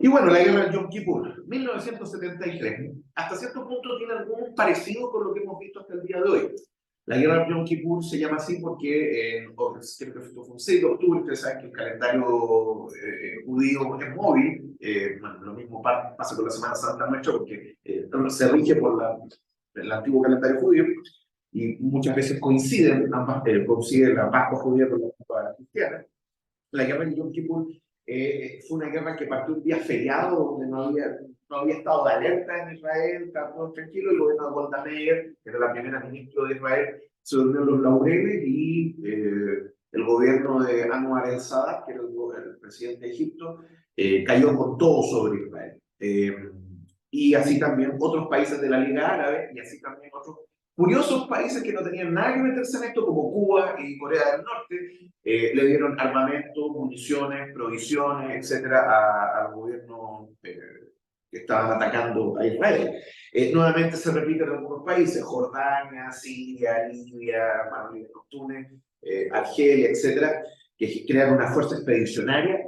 Y bueno, la guerra de Yom Kippur, 1973, hasta cierto punto tiene algún parecido con lo que hemos visto hasta el día de hoy. La guerra de Yom Kippur se llama así porque creo que fue un 6 de octubre, ustedes saben que el calendario judío es móvil, bueno, lo mismo pasa con la Semana Santa nuestra porque se rige por el antiguo calendario judío y muchas veces coinciden, coincide la Pascua judía con la Pascua cristiana. La guerra de Yom Kippur fue una guerra que partió un día feriado donde no había estado de alerta en Israel, estaba todo tranquilo, y el gobierno de Golda Meir, que era la primera ministra de Israel, se durmió en los laureles y el gobierno de Anwar el-Sadat, que era el presidente de Egipto, cayó con todo sobre Israel. Y así también otros países de la Liga Árabe y así también otros curiosos países que no tenían nada que meterse en esto, como Cuba y Corea del Norte, le dieron armamento, municiones, provisiones, etcétera, al gobierno que estaban atacando a Israel. Nuevamente se repite en algunos países: Jordania, Siria, Libia, Túnez, Argelia, etcétera, que crearon una fuerza expedicionaria.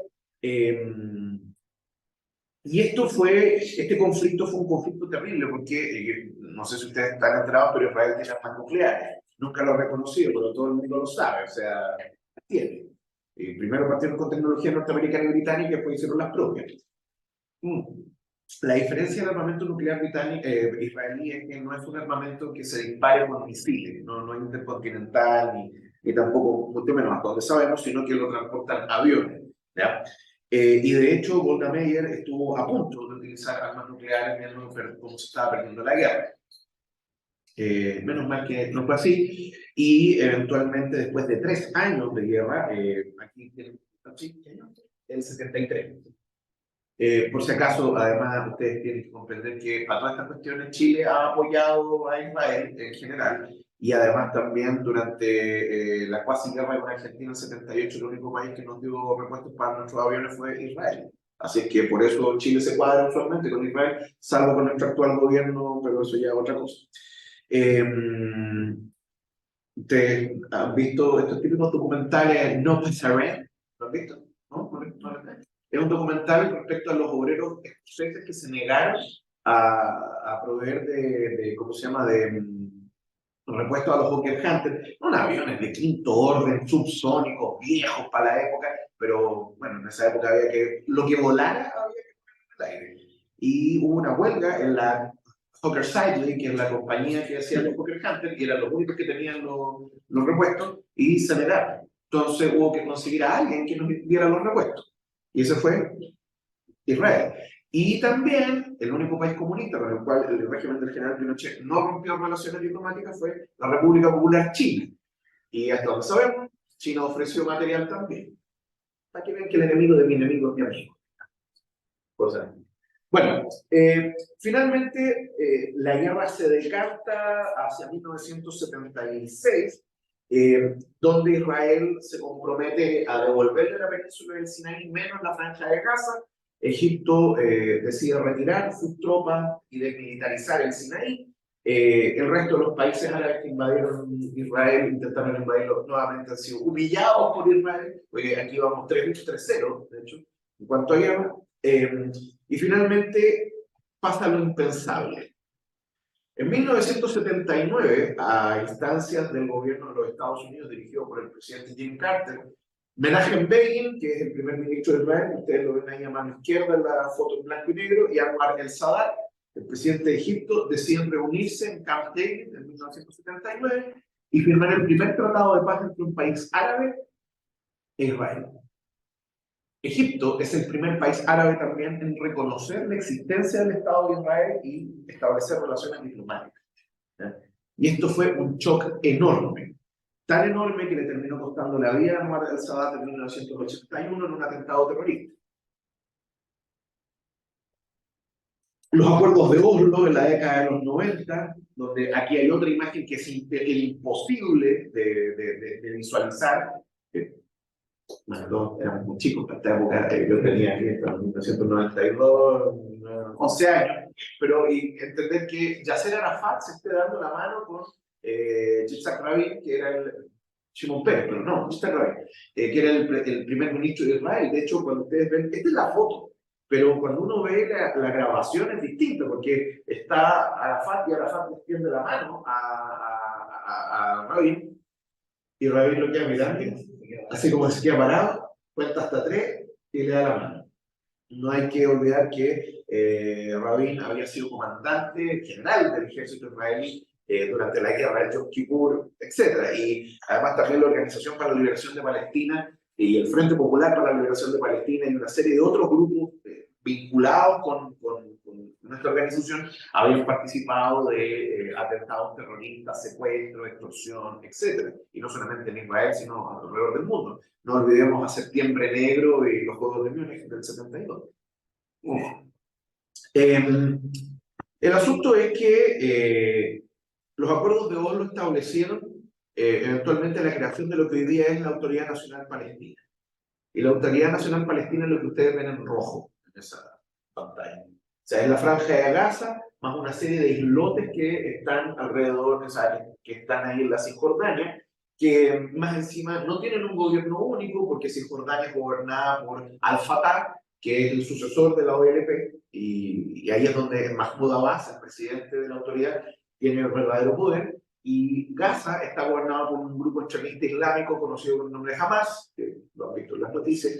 Y este conflicto fue un conflicto terrible porque, no sé si ustedes están enterados, pero Israel tiene armas nucleares. Nunca lo ha reconocido, pero todo el mundo lo sabe, o sea, tiene. Primero partieron con tecnología norteamericana y británica y después hicieron las propias. La diferencia del armamento nuclear israelí es que no es un armamento que se dispare con misiles, no es intercontinental ni tampoco, mucho menos hasta donde sabemos, sino que lo transportan aviones. ¿Ya? Y de hecho, Golda Meir estuvo a punto de utilizar armas nucleares viendo cómo se estaba perdiendo la guerra. Menos mal que no fue así, y eventualmente, después de 3 años de guerra, aquí tienen el 73. Por si acaso, además, ustedes tienen que comprender que para todas estas cuestiones Chile ha apoyado a Israel en general, y además también durante la cuasi guerra con Argentina en 78, el único país que nos dio repuestos para nuestros aviones fue Israel. Así es que por eso Chile se cuadra usualmente con Israel, salvo con nuestro actual gobierno, pero eso ya es otra cosa. ¿Ustedes han visto estos típicos documentales No Pasarán? ¿Lo han visto? ¿No? Es un documental respecto a los obreros escoceses que se negaron a proveer ¿cómo se llama?, de repuestos a los Hawker Hunter. No, aviones de quinto orden, subsónicos, viejos para la época, pero bueno, en esa época había que, lo que volara había que ponerlo en el aire. Y hubo una huelga en la Hawker Siddeley, que es la compañía que hacía los Hawker Hunter, y eran los únicos que tenían los repuestos, y se negaron. Entonces hubo que conseguir a alguien que nos diera los repuestos. Y ese fue Israel. Y también el único país comunista con el cual el régimen del general Pinochet no rompió relaciones diplomáticas fue la República Popular China. Y hasta donde sabemos, China ofreció material también. Para que vean que el enemigo de mi enemigo es mi amigo. Bueno, finalmente la guerra se decanta hacia 1976, donde Israel se compromete a devolverle la península del Sinaí menos la franja de Gaza. Egipto decide retirar sus tropas y desmilitarizar el Sinaí. El resto de los países árabes que invadieron Israel, intentaron invadirlo nuevamente, han sido humillados por Israel. Aquí vamos 3-0, de hecho, en cuanto a guerra. Y finalmente pasa lo impensable. En 1979, a instancias del gobierno de los Estados Unidos dirigido por el presidente Jimmy Carter, Menachem Begin, que es el primer ministro de Israel, ustedes lo ven ahí a mano izquierda en la foto en blanco y negro, y Anwar el-Sadat, el presidente de Egipto, deciden reunirse en Camp David en 1979 y firmar el primer tratado de paz entre un país árabe e Israel. Egipto es el primer país árabe también en reconocer la existencia del Estado de Israel y establecer relaciones diplomáticas. ¿Ya? Y esto fue un shock enorme, tan enorme que le terminó costando la vida a Anwar el-Sadat en 1981 en un atentado terrorista. Los acuerdos de Oslo en la década de los 90, donde aquí hay otra imagen que es imposible de visualizar. Bueno, todos éramos muy chicos para esta época, yo tenía aquí en 1992, 11 años, pero y entender que Yasser Arafat se esté dando la mano con Yitzhak Rabin, que era el Shimon Peres, pero no, Yitzhak Rabin, que era el primer ministro de Israel. De hecho, cuando ustedes ven, esta es la foto pero cuando uno ve la grabación es distinto, porque está Arafat y Arafat le extiende la mano a Rabin, y Rabin lo queda mirando, así como se queda parado, cuenta hasta 3 y le da la mano. No hay que olvidar que Rabin había sido comandante general del ejército israelí durante la guerra de Yom Kippur, etc. Y además también la Organización para la Liberación de Palestina y el Frente Popular para la Liberación de Palestina y una serie de otros grupos vinculados con nuestra organización habían participado de atentados terroristas, secuestros, extorsión, etc. Y no solamente en Israel, sino alrededor del mundo. No olvidemos a Septiembre Negro y los Juegos de Múnich del 72. El asunto es que los acuerdos de Oslo establecieron eventualmente la creación de lo que hoy día es la Autoridad Nacional Palestina. Y la Autoridad Nacional Palestina es lo que ustedes ven en rojo en esa pantalla. O sea, es la franja de Gaza, más una serie de islotes que están alrededor, o sea, que están ahí en la Cisjordania, que más encima no tienen un gobierno único, porque Cisjordania es gobernada por Al-Fatah, que es el sucesor de la OLP, y ahí es donde Mahmoud Abbas, el presidente de la autoridad, tiene el verdadero poder. Y Gaza está gobernado por un grupo extremista islámico conocido con el nombre de Hamas, que lo han visto en las noticias,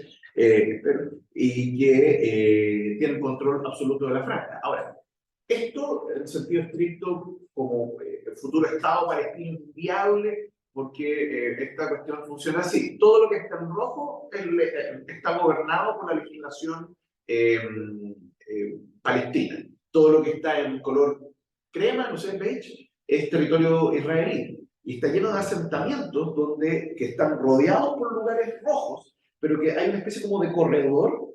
y que tiene control absoluto de la franja. Ahora, esto, en sentido estricto, como el futuro Estado palestino es viable, porque esta cuestión funciona así. Todo lo que está en rojo está gobernado por la legislación palestina. Todo lo que está en color crema, no sé, beige, es territorio israelí. Y está lleno de asentamientos que están rodeados por lugares rojos, pero que hay una especie como de corredor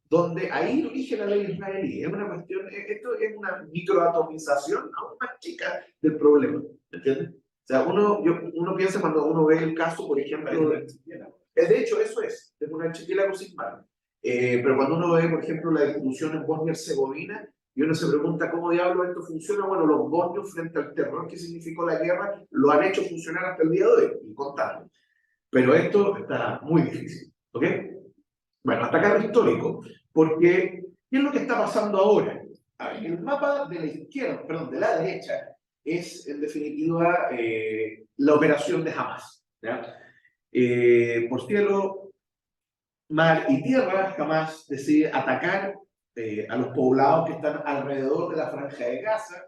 donde ahí rige la ley israelí. Es una cuestión, esto es una microatomización aún más chica del problema, ¿entiendes? O sea, uno piensa cuando uno ve el caso, por ejemplo, de hecho eso es un archipiélago sin mar. Pero cuando uno ve, por ejemplo, la discusión en Bosnia y Herzegovina, y uno se pregunta cómo diablos esto funciona, bueno, los bosnios frente al terror que significó la guerra, lo han hecho funcionar hasta el día de hoy, y contando. Pero esto está muy difícil, ¿ok? Bueno, hasta acá lo histórico, porque ¿qué es lo que está pasando ahora? A ver, el mapa de la izquierda, perdón, de la derecha, es en definitiva la operación de Hamas. ¿Ya? Por cielo, mar y tierra, Hamas decide atacar a los poblados que están alrededor de la franja de Gaza,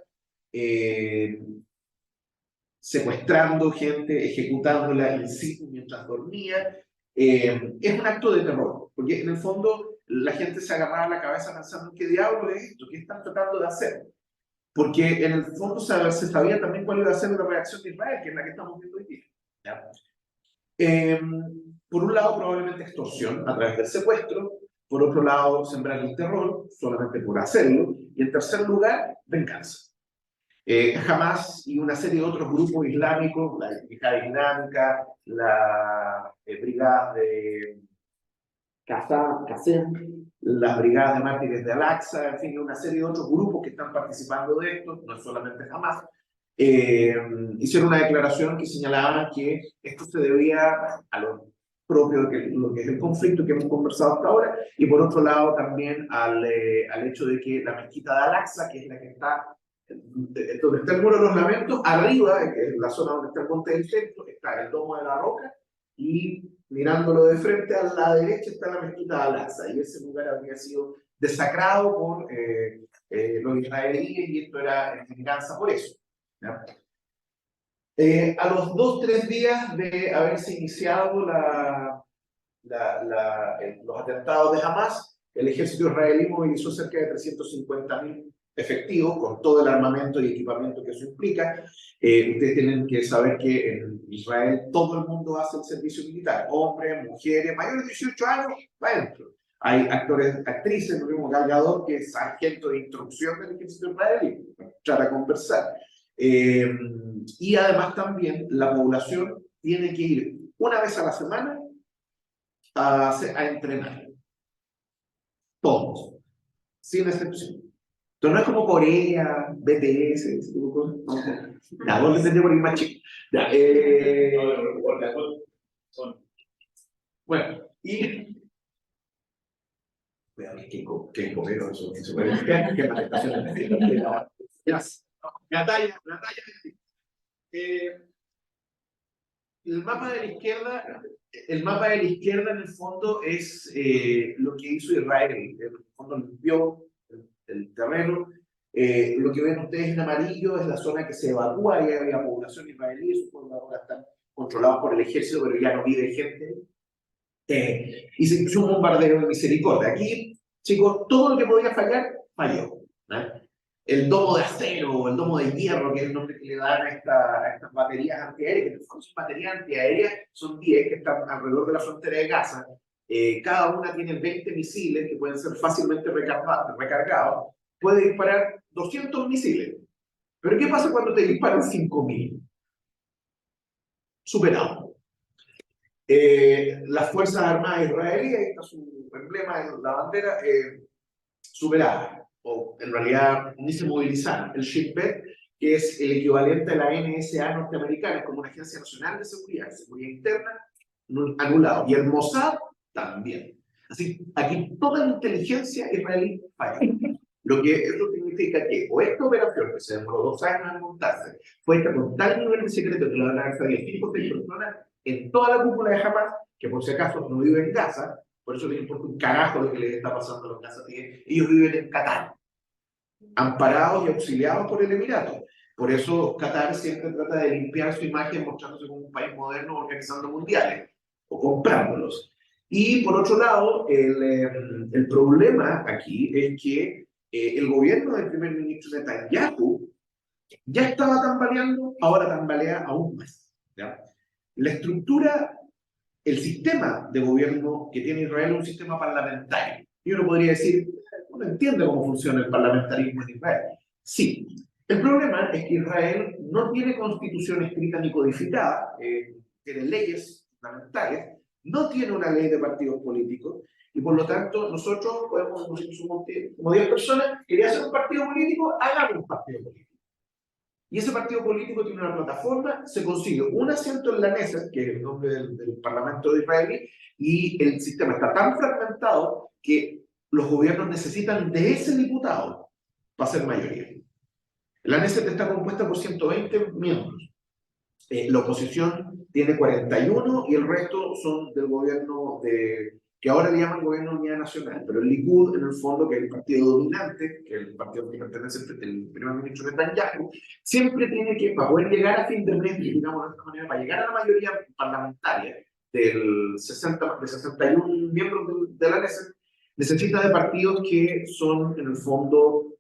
secuestrando gente, ejecutándola in situ mientras dormía. Es un acto de terror, porque en el fondo la gente se agarraba la cabeza pensando ¿qué diablo es esto? ¿Qué están tratando de hacer? Porque en el fondo se sabía también cuál iba a ser la reacción de Israel, que es la que estamos viendo hoy día. ¿Ya? Por un lado, probablemente extorsión a través del secuestro. Por otro lado, sembrar el terror, solamente por hacerlo. Y en tercer lugar, venganza. Hamas y una serie de otros grupos islámicos, la Yihad Islámica, la brigada de Qasem, las brigadas de mártires de Al-Aqsa, en fin, una serie de otros grupos que están participando de esto, no es solamente Hamas, hicieron una declaración que señalaba que esto se debía a lo propio de lo que es el conflicto que hemos conversado hasta ahora, y por otro lado también al hecho de que la mezquita de Al-Aqsa, que es la que está donde está el muro de los lamentos, arriba, que es la zona donde está el monte del templo, está el domo de la roca, y mirándolo de frente a la derecha está la mezquita de Al-Aqsa, y ese lugar había sido desacrado por los israelíes, y esto era en venganza por eso. ¿Ya? A los 2-3 días de haberse iniciado los atentados de Hamas, el ejército israelí movilizó cerca de 350.000 efectivos, con todo el armamento y equipamiento que eso implica. Ustedes tienen que saber que en Israel todo el mundo hace el servicio militar, hombres, mujeres, mayores de 18 años, va adentro. Hay actores, actrices, lo mismo Gal Gadot, que es sargento de instrucción del ejército israelí, para conversar. Y además también la población tiene que ir una vez a la semana a entrenar. Todos, sin excepción. Entonces no es como Corea, BTS, ese tipo de cosas. No, ya, vos lo entendés por ir más chico. Ya, bueno, y Cuidado, que comieron eso. ¿Qué manifestaciones de Natalia. El mapa de la izquierda, el mapa de la izquierda en el fondo es lo que hizo Israel. En el fondo limpió el terreno. Lo que ven ustedes en amarillo es la zona que se evacúa, y había población israelí, esos pueblos ahora están controlados por el ejército, pero ya no vive gente. Y se hizo un bombardeo de misericordia. Aquí, chicos, todo lo que podía fallar, falló. El domo de acero o el domo de hierro, que es el nombre que le dan a estas baterías antiaéreas, que no son baterías antiaéreas, son 10 que están alrededor de la frontera de Gaza. Cada una tiene 20 misiles que pueden ser fácilmente recargados. Puede disparar 200 misiles. Pero ¿qué pasa cuando te disparan 5.000? Superado. Las Fuerzas Armadas israelíes, ahí está su emblema en la bandera, superadas, o en realidad ni se movilizaron. El Shin Bet, que es el equivalente a la NSA norteamericana, como una agencia nacional de seguridad interna, anulado. Y el Mossad también. Así, aquí toda la inteligencia israelí falla. Lo que eso significa que o esta operación, que se demoró 2 años en montarse, fue hecha con tal nivel de secreto que la van a saber 5 o 6 personas en toda la cúpula de Hamas, que por si acaso no viven en Gaza, por eso les importa un carajo lo que les está pasando a los gazatíes. Ellos viven en Qatar, amparados y auxiliados por el Emirato. Por eso Qatar siempre trata de limpiar su imagen mostrándose como un país moderno organizando mundiales o comprándolos. Y por otro lado, el problema aquí es que el gobierno del primer ministro Netanyahu ya estaba tambaleando, ahora tambalea aún más. ¿Ya? La estructura, el sistema de gobierno que tiene Israel es un sistema parlamentario. Y uno podría decir, uno entiende cómo funciona el parlamentarismo en Israel. Sí, el problema es que Israel no tiene constitución escrita ni codificada, tiene leyes fundamentales, no tiene una ley de partidos políticos, y por lo tanto nosotros podemos, como 10 personas, quería hacer un partido político, hagamos un partido político. Y ese partido político tiene una plataforma, se consigue un asiento en la mesa, que es el nombre del Parlamento de Israel, y el sistema está tan fragmentado que los gobiernos necesitan de ese diputado para ser mayoría. La Knesset está compuesta por 120 miembros. La oposición tiene 41 y el resto son del gobierno que ahora le llaman Gobierno de Unidad Nacional, pero el Likud, en el fondo, que es el partido dominante, que es el partido que pertenece al primer ministro Netanyahu, siempre tiene que, para poder llegar a fin de mes, digamos de esta manera, para llegar a la mayoría parlamentaria de 61 miembros de la Knesset, necesita de partidos que son, en el fondo,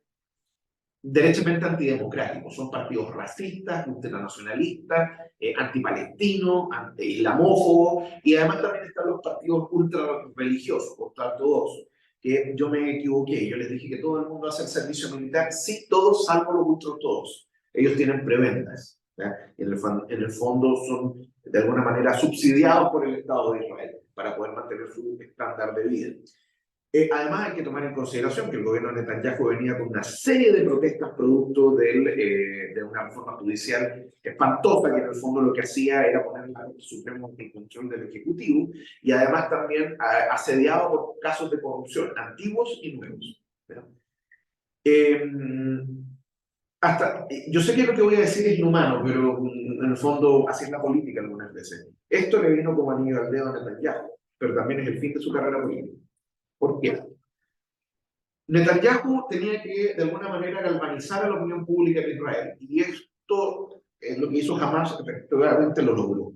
derechamente antidemocráticos. Son partidos racistas, ultranacionalistas, antipalestinos, anti-islamófobos, y además también están los partidos ultra-religiosos, ultra-ortodoxos, que yo me equivoqué. Yo les dije que todo el mundo hace el servicio militar, sí, todos salvo los ultra-ortodoxos. Ellos tienen prebendas. En el fondo son, de alguna manera, subsidiados por el Estado de Israel para poder mantener su estándar de vida. Además, hay que tomar en consideración que el gobierno de Netanyahu venía con una serie de protestas producto de una reforma judicial espantosa, que en el fondo lo que hacía era poner al Supremo en control del Ejecutivo, y además también asediado por casos de corrupción antiguos y nuevos. Yo sé que lo que voy a decir es inhumano, pero en el fondo así es la política algunas veces. Esto le vino como anillo al dedo a Netanyahu, pero también es el fin de su carrera política. ¿Por qué? Netanyahu tenía que, de alguna manera, galvanizar a la opinión pública de Israel. Y esto es lo que hizo Hamas, efectivamente lo logró.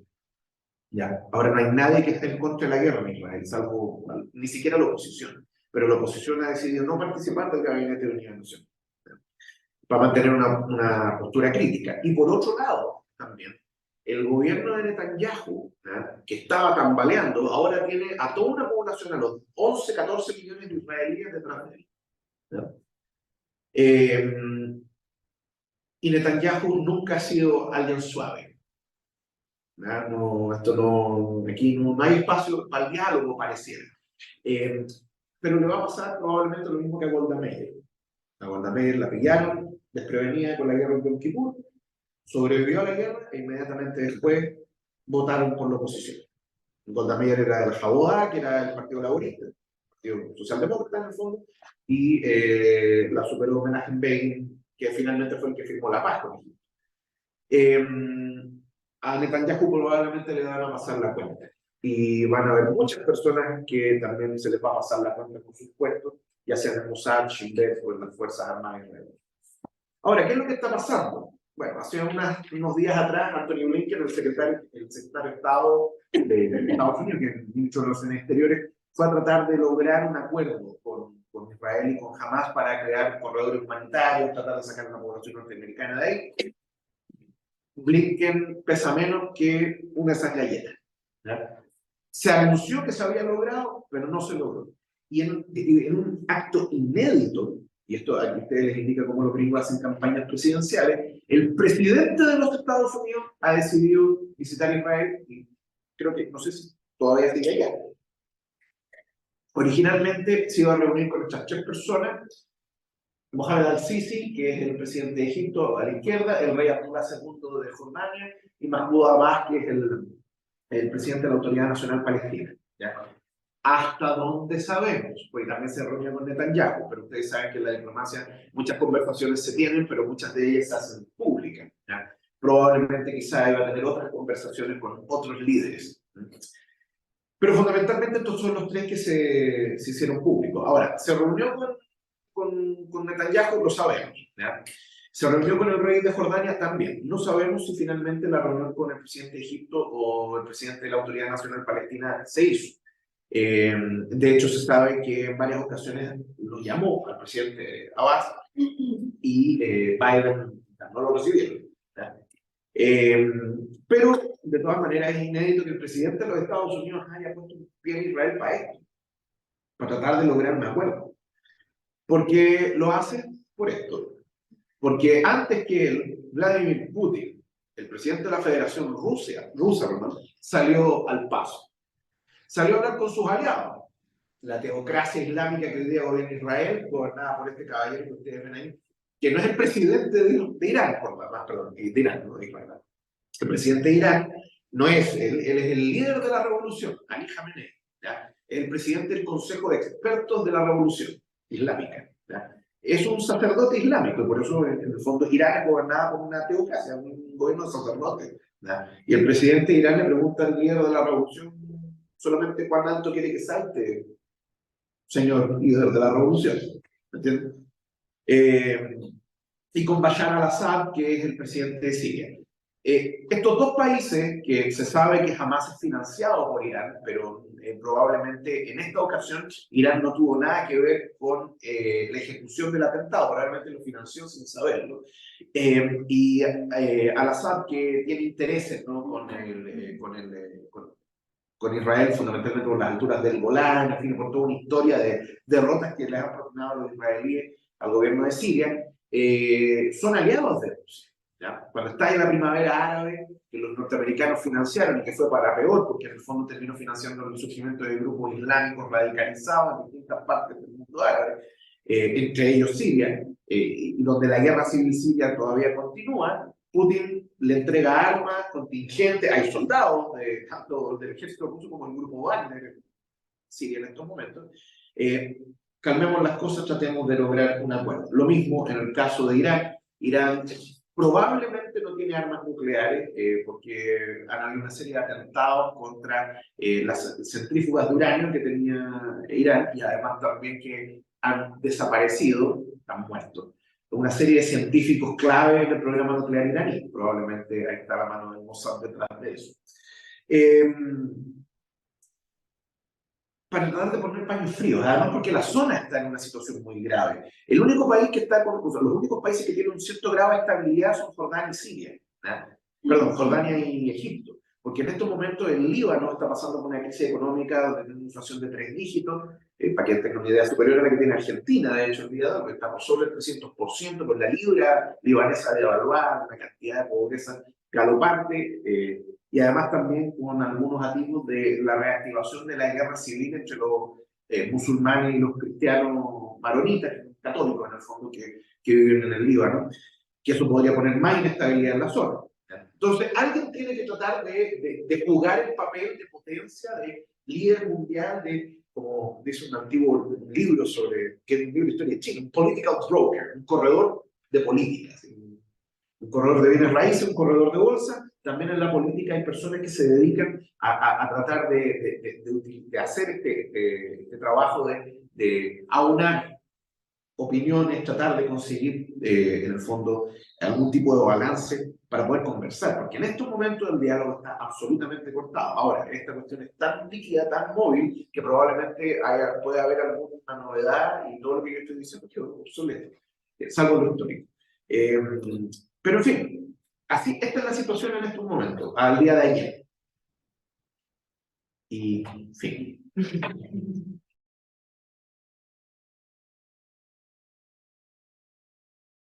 Ya. Ahora no hay nadie que esté en contra de la guerra en Israel, salvo ni siquiera la oposición. Pero la oposición ha decidido no participar del gabinete de unidad nacional para mantener una postura crítica. Y por otro lado, también, el gobierno de Netanyahu, que estaba tambaleando, ahora tiene a toda una población, a los 11, 14 millones de israelíes detrás de él. Y Netanyahu nunca ha sido alguien suave. No, aquí no hay espacio para el diálogo, pareciera. Pero le va a pasar probablemente lo mismo que a Golda Meir. A Golda Meir la pillaron desprevenida con la guerra de Yom Kippur, sobrevivió a la guerra e inmediatamente después votaron por la oposición. Golda Meir era del Jabodá, que era el Partido Laborista. partido socialdemócrata en el fondo, y la superó Menachem Begin, que finalmente fue el que firmó la paz con Egipto. A Netanyahu probablemente le van a pasar la cuenta. Y van a haber muchas personas que también se les va a pasar la cuenta con sus puestos, ya sea en el Mossad, Shin Bet o en las Fuerzas Armadas israelíes. Ahora, ¿qué es lo que está pasando? Bueno, hace unos días atrás, Anthony Blinken, el secretario de Estado de Estados Unidos, que es el ministro de Relaciones Exteriores, fue a tratar de lograr un acuerdo con Israel y con Hamas para crear corredores humanitarios, tratar de sacar a la población norteamericana de ahí. Blinken pesa menos que una de esas galletas, ¿ya? Se anunció que se había logrado, pero no se logró. Y en un acto inédito, y esto aquí ustedes les indica cómo los gringos hacen campañas presidenciales, el presidente de los Estados Unidos ha decidido visitar Israel, y creo que, no sé si todavía sigue allá. Originalmente se iba a reunir con estas 3 personas: Mohamed al-Sisi, que es el presidente de Egipto a la izquierda, el rey Abdullah II de Jordania, y Mahmoud Abbas, que es el presidente de la Autoridad Nacional Palestina, ¿ya? Hasta donde sabemos, pues también se reunió con Netanyahu, pero ustedes saben que en la diplomacia muchas conversaciones se tienen, pero muchas de ellas se hacen públicas, ¿ya? Probablemente quizá iba a tener otras conversaciones con otros líderes. Pero fundamentalmente estos son los 3 que se hicieron públicos. Ahora, se reunió con Netanyahu, lo sabemos, ¿ya? Se reunió con el rey de Jordania también. No sabemos si finalmente la reunión con el presidente de Egipto o el presidente de la Autoridad Nacional Palestina se hizo. De hecho, se sabe que en varias ocasiones lo llamó al presidente Abbas y Biden no lo recibieron, ¿ya? Pero, de todas maneras, es inédito que el presidente de los Estados Unidos haya puesto un pie en Israel para esto, para tratar de lograr un acuerdo. ¿Por qué lo hace? Por esto. Porque antes que Vladimir Putin, el presidente de la Federación Rusa, salió al paso. Salió a hablar con sus aliados. La teocracia islámica que hoy día gobierna Israel, gobernada por este caballero que ustedes ven ahí, que no es el presidente de Irán, de Irán, no de Israel. El presidente de Irán no es, él es el líder de la revolución, Ali Khamenei, ¿ya? El presidente del Consejo de Expertos de la Revolución Islámica, ¿ya? Es un sacerdote islámico, y por eso en el fondo Irán es gobernada por una teocracia, un gobierno de sacerdotes, ¿ya? Y el presidente de Irán le pregunta al líder de la revolución solamente cuán alto quiere que salte, señor líder de la revolución, ¿entiendes? Y con Bashar al-Assad, que es el presidente de Siria. Estos 2 países, que se sabe que jamás es financiado por Irán, pero probablemente en esta ocasión Irán no tuvo nada que ver con la ejecución del atentado, probablemente lo financió sin saberlo. Y al-Assad, que tiene intereses, ¿no?, con Israel, fundamentalmente por las alturas del Golán, en fin, por toda una historia de derrotas que les han propinado los israelíes al gobierno de Siria, son aliados de Rusia, ¿ya? Cuando está en la primavera árabe, que los norteamericanos financiaron, y que fue para peor, porque en el fondo terminó financiando el surgimiento de grupos islámicos radicalizados en distintas partes del mundo árabe, entre ellos Siria, y donde la guerra civil siria todavía continúa. Putin le entrega armas, contingentes, hay soldados, tanto del ejército ruso como el grupo Wagner en Siria en estos momentos. Calmemos las cosas, tratemos de lograr un acuerdo. Lo mismo en el caso de Irán. Irán probablemente no tiene armas nucleares porque han habido una serie de atentados contra las centrífugas de uranio que tenía Irán, y además también que han desaparecido, han muerto una serie de científicos clave del programa nuclear iraní. Probablemente ahí está la mano del Mossad detrás de eso. Para tratar de poner paños fríos, además porque la zona está en una situación muy grave. El único país que está con, los únicos países que tienen un cierto grado de estabilidad son Jordania y Siria, ¿no? Perdón, Jordania y Egipto, porque en estos momentos el Líbano está pasando por una crisis económica donde tiene una inflación de 3 dígitos, para que tengan una idea superior a la que tiene Argentina, de hecho, el día de hoy, estamos sobre el 300%, con la libra libanesa devaluada, una cantidad de pobreza galopante, y además también con algunos atisbos de la reactivación de la guerra civil entre los musulmanes y los cristianos maronitas, católicos en el fondo, que viven en el Líbano, que eso podría poner más inestabilidad en la zona. Entonces, alguien tiene que tratar de jugar el papel de potencia, de líder mundial, de como dice un antiguo libro sobre, que es un libro de historia de Chile, un political broker, un corredor de políticas, un corredor de bienes raíces, un corredor de bolsa. También en la política hay personas que se dedican a tratar de hacer este trabajo de aunar opiniones, tratar de conseguir, en el fondo, algún tipo de balance para poder conversar, porque en estos momentos el diálogo está absolutamente cortado. Ahora, esta cuestión es tan líquida, tan móvil, que probablemente puede haber alguna novedad y todo lo que yo estoy diciendo es obsoleto, salvo lo histórico. Pero en fin, así, esta es la situación en estos momentos, al día de ayer. Y, en fin.